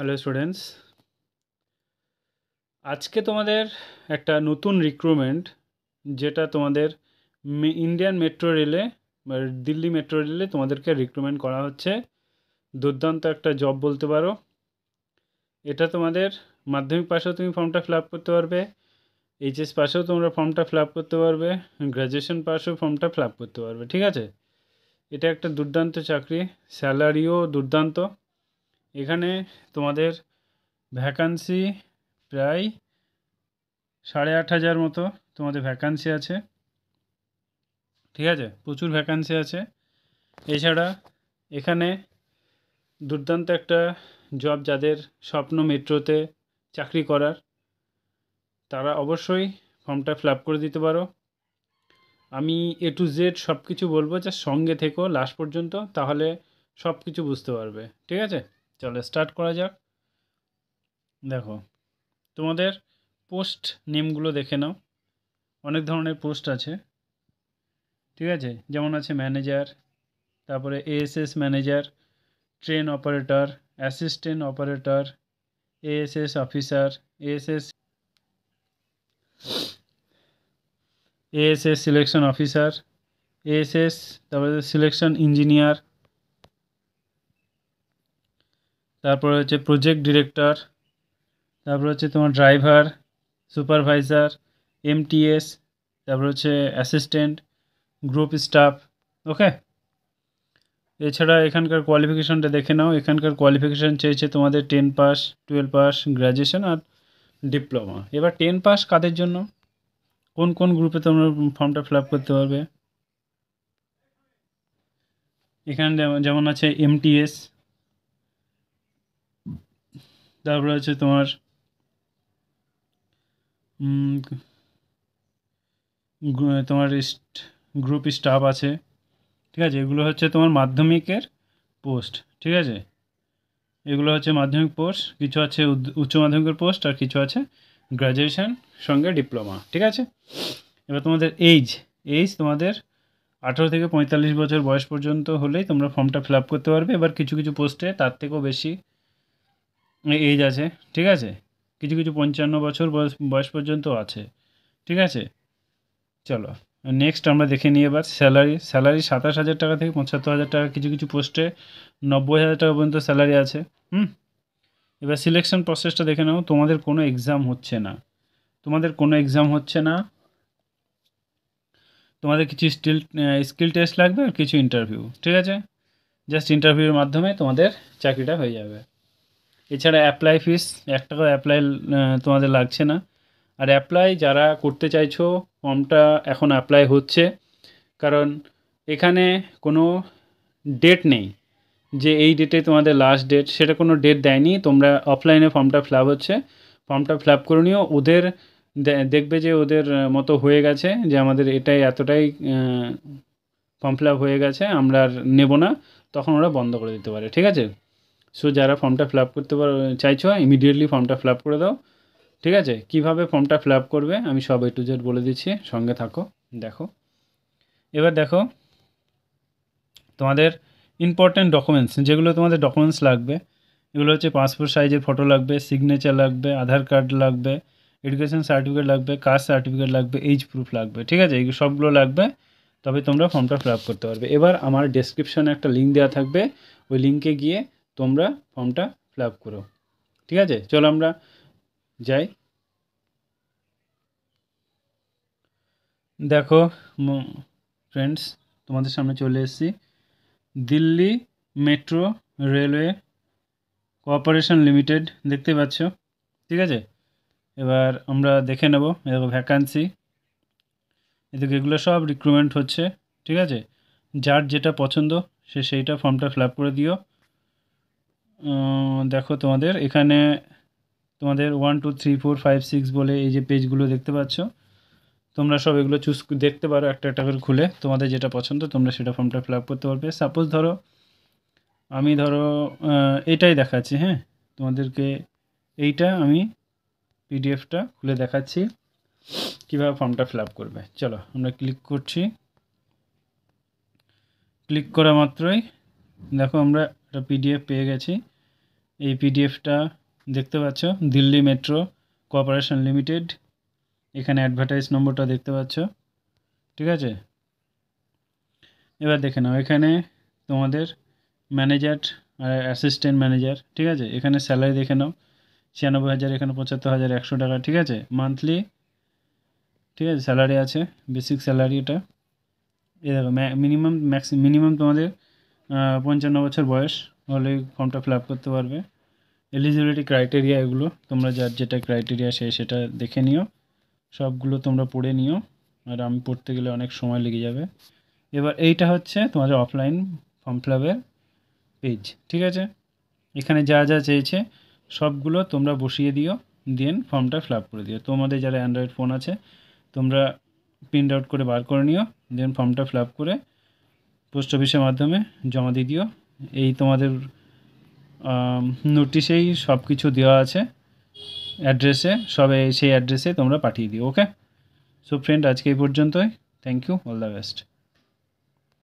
Hello students, আজকে তোমাদের একটা নতুন রিক্রুটমেন্ট যেটা তোমাদের ইন্ডিয়ান মেট্রো রেলে বা দিল্লি মেট্রো রেলে তোমাদেরকে রিক্রুটমেন্ট করা হচ্ছে। দুর্দান্ত একটা জব বলতে পারো। এটা তোমাদের মাধ্যমিক পাশেও তুমি ফর্মটা ফিল আপ করতে পারবে, এইচএস পাশেও তোমরা ফর্মটা ফিল আপ করতে পারবে, গ্র্যাজুয়েশন পাশেও ফর্মটা ফিল আপ করতে পারবে। ঠিক আছে, এটা একটা দুর্দান্ত চাকরি, স্যালারিও দুর্দান্ত। এখানে তোমাদের ভ্যাকান্সি প্রায় 8,500 মতো তোমাদের ভ্যাকান্সি আছে। ঠিক আছে, প্রচুর ভ্যাকান্সি আছে। এছাড়া এখানে দুর্দান্ত একটা জব, যাদের স্বপ্ন মেট্রোতে চাকরি করার, তারা অবশ্যই ফর্মটা ফিল আপ করে দিতে পারো। আমি A to Z সব কিছু বলবো, যা সঙ্গে থেকো লাস্ট পর্যন্ত, তাহলে সব কিছু বুঝতে পারবে। ঠিক আছে, চলো স্টার্ট করা যাক। দেখো, তোমাদের পোস্ট নেমগুলো দেখে নাও। অনেক ধরনের পোস্ট আছে। ঠিক আছে, যেমন আছে ম্যানেজার, তারপরে ASS manager, train operator, assistant operator, ASS officer, ASS ASS selection officer, ASS, তারপরে সিলেকশন ইঞ্জিনিয়ার, তারপরে হচ্ছে প্রজেক্ট ডিরেক্টর, তারপর হচ্ছে তোমার ড্রাইভার, সুপারভাইজার, এমটিএস, তারপর হচ্ছে অ্যাসিস্ট্যান্ট, গ্রুপ স্টাফ। ওকে, এছাড়া এখানকার কোয়ালিফিকেশানটা দেখে নাও। এখানকার কোয়ালিফিকেশান চেয়েছে তোমাদের 10 পাস, 12 পাস, গ্র্যাজুয়েশন আর ডিপ্লোমা। এবার 10 পাস কাদের জন্য, কোন কোন গ্রুপে তোমরা ফর্মটা ফিল আপ করতে পারবে? এখানে যেমন আছে এমটিএস, তারপরে হচ্ছে তোমার তোমার গ্রুপ স্টাফ আছে। ঠিক আছে, এগুলো হচ্ছে তোমার মাধ্যমিকের পোস্ট। ঠিক আছে, এগুলো হচ্ছে মাধ্যমিক পোস্ট, কিছু আছে উচ্চ মাধ্যমিকের পোস্ট, আর কিছু আছে গ্র্যাজুয়েশন সঙ্গে ডিপ্লোমা। ঠিক আছে, এবার তোমাদের এইজ তোমাদের 18 থেকে 45 বছর বয়স পর্যন্ত হলেই তোমরা ফর্মটা ফিল আপ করতে পারবে। এবার কিছু কিছু পোস্টে তার থেকেও বেশি এইজ আছে। ঠিক আছে, কিছু কিছু 55 বছর বয়স পর্যন্ত আছে। ঠিক আছে, চলো নেক্সট আমরা দেখে নিই। এবার স্যালারি 27,000 টাকা থেকে 75,000 টাকা, কিছু কিছু পোস্টে 90,000 টাকা পর্যন্ত স্যালারি আছে। এবার সিলেকশন প্রসেসটা দেখে নাও। তোমাদের কোনো এক্সাম হচ্ছে না, তোমাদের কিছু স্কিল টেস্ট লাগবে আর কিছু ইন্টারভিউ। ঠিক আছে, জাস্ট ইন্টারভিউর মাধ্যমে তোমাদের চাকরিটা হয়ে যাবে। এছাড়া অ্যাপ্লাই ফিস 1 টাকাও তোমাদের লাগছে না। আর অ্যাপ্লাই যারা করতে চাইছো, ফর্মটা এখন অ্যাপ্লাই হচ্ছে, কারণ এখানে কোনো ডেট নেই যে এই ডেটে তোমাদের লাস্ট ডেট, সেটা কোনো ডেট দেয়নি। তোমরা অফলাইনে ফর্মটা ফিল আপ হচ্ছে, ফর্মটা ফিল আপ করে নিও। ওদের দেখবে যে ওদের মতো হয়ে গেছে, যে আমাদের এতটাই ফর্ম ফিল আপ হয়ে গেছে, আমরা আর নেবো না, তখন ওরা বন্ধ করে দিতে পারে। ঠিক আছে, সো যারা ফর্মটা ফিল আপ করতে চাইছো, ইমিডিয়েটলি ফর্মটা ফিল আপ করে দাও। ঠিক আছে, কীভাবে ফর্মটা ফিল আপ করবে আমি সব A to Z বলে দিচ্ছি, সঙ্গে থাকো। দেখো, এবার দেখো তোমাদের ইম্পর্ট্যান্ট ডকুমেন্টস, যেগুলো তোমাদের ডকুমেন্টস লাগবে, এগুলো হচ্ছে পাসপোর্ট সাইজের ফটো লাগবে, সিগনেচার লাগবে, আধার কার্ড লাগবে, এডুকেশন সার্টিফিকেট লাগবে, কাস্ট সার্টিফিকেট লাগবে, এজ প্রুফ লাগবে। ঠিক আছে, এই সবগুলো লাগবে, তবে তোমরা ফর্মটা ফিল আপ করতে পারবে। এবার আমার ডেসক্রিপশনে একটা লিঙ্ক দেওয়া থাকবে, ওই লিঙ্কে গিয়ে তোমরা ফর্মটা ফিল আপ করো। ঠিক আছে, চলো আমরা যাই। দেখো ফ্রেন্ডস, তোমাদের সামনে চলে এসেছি, Delhi metro railway cooperation limited, দেখতে পাচ্ছ। ঠিক আছে, এবার আমরা দেখে নেব। দেখো ভ্যাকান্সি, এদিকে এগুলো সব রিক্রুটমেন্ট হচ্ছে। ঠিক আছে, যার যেটা পছন্দ সে সেইটা ফর্মটা ফিল আপ করে দিও। দেখো তোমাদের এখানে তোমাদের 1 2 3 4 5 6 বলে এই যে পেজগুলো দেখতে পাচ্ছ, তোমরা সব এগুলো চুজ দেখতে পারো একটা একটা করে খুলে। তোমাদের যেটা পছন্দ তোমরা সেটা ফর্মটা ফিল আপ করতে পারবে। সাপোজ ধরো আমি এটাই দেখাচ্ছি, হ্যাঁ তোমাদেরকে, এইটা আমি পিডিএফটা খুলে দেখাচ্ছি কীভাবে ফর্মটা ফিল আপ করবে। চলো আমরা ক্লিক করছি। ক্লিক করা মাত্রই দেখো আমরা একটা পিডিএফ পেয়ে গেছি। এই পিডিএফটা দেখতে পাচ্ছ, দিল্লি মেট্রো কোঅপারেশন লিমিটেড, এখানে অ্যাডভার্টাইজ নম্বরটা দেখতে পাচ্ছ, ঠিক আছে। এবার দেখে নাও, এখানে তোমাদের ম্যানেজার আর অ্যাসিস্ট্যান্ট ম্যানেজার, ঠিক আছে। এখানে স্যালারি দেখে নাও, 96,000, এখানে 75,100 টাকা, ঠিক আছে, মান্থলি, ঠিক আছে, স্যালারি আছে, বেসিক স্যালারি এটা। এ দেখো মিনিমাম তোমাদের 55 বছর বয়স হলে ফর্মটা ফিল আপ করতে পারবে। এলিজিবিলিটি ক্রাইটেরিয়া এগুলো, তোমরা যার যেটা ক্রাইটেরিয়া সেটা দেখে নিও, সবগুলো তোমরা পড়ে নিও, আর আমি পড়তে গেলে অনেক সময় লেগে যাবে। এবার এইটা হচ্ছে তোমাদের অফলাইন ফর্ম ফিল আপের পেজ, ঠিক আছে। এখানে যা যা চেয়েছে সবগুলো তোমরা বসিয়ে দিও, দেন ফর্মটা ফিল আপ করে দিও। তোমাদের যারা অ্যান্ড্রয়েড ফোন আছে তোমরা প্রিন্ট আউট করে বার করে নিও, দেন ফর্মটা ফিল আপ করে পোস্ট অফিসের মাধ্যমে জমা দিয়ে দিও। এই তোমাদের নোটিশেই সব কিছু দেওয়া আছে, অ্যাড্রেসে, সবে সেই অ্যাড্রেসে তোমরা পাঠিয়ে দিও। ওকে, সো ফ্রেন্ড, আজকে এই পর্যন্তই। Thank you, all the best.